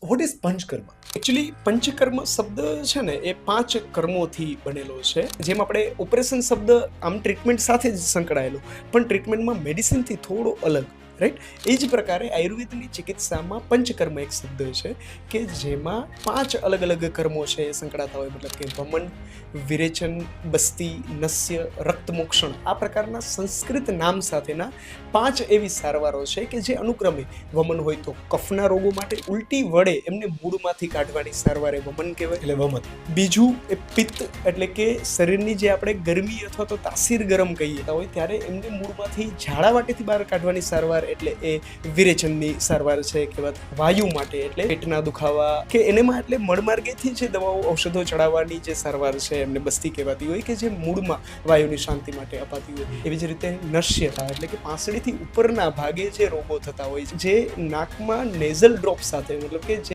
What is panchakarma? Actually panchakarma શબ્દ છે ને એ 5 કર્મોથી બનેલો છે. જેમ આપણે ઓપરેશન શબ્દ આમ ટ્રીટમેન્ટ સાથે જ સંકળાયેલો, પણ ટ્રીટમેન્ટમાં મેડિસિનથી થોડો અલગ, રાઈટ? એ જ પ્રકારે આયુર્વેદની ચિકિત્સામાં પંચકર્મ એક શબ્દ છે કે જેમાં 5 અલગ અલગ કર્મો છે એ સંકળાતા હોય. મતલબ કે વમન, વિરેચન, બસ્તી, નસ્ય, રક્તમોક્ષણ, આ પ્રકારના સંસ્કૃત નામ સાથેના 5 એવી સારવારો છે કે જે અનુક્રમે વમન હોય તો કફના રોગો માટે ઉલટી વડે એમને મૂળમાંથી કાઢવાની સારવાર એ વમન કહેવાય, એટલે વમન. બીજું એ પિત્ત, એટલે કે શરીરની જે આપણે ગરમી અથવા તો તાસીર ગરમ કહીએ હોય ત્યારે એમને મૂળમાંથી ઝાડા વાટેથી બહાર કાઢવાની સારવાર, એટલે એ વિરેચનની સારવાર છે કહેવાય. વાયુ માટે એટલે પેટના દુખાવા કે એનેમાં એટલે મળમાર્ગેથી જે દવાઓ ઔષધો ચડાવવાની જે સારવાર છે એમને બસ્તી કહેવાતી હોય કે જે મૂળમાં વાયુની શાંતિ માટે અપાતી હોય. એવી જ રીતે નશ્યતા એટલે કે પાંસળીથી ઉપરના ભાગે જે રોગો થતા હોય છે, જે નાકમાં નેઝલ ડ્રોપ સાથે, મતલબ કે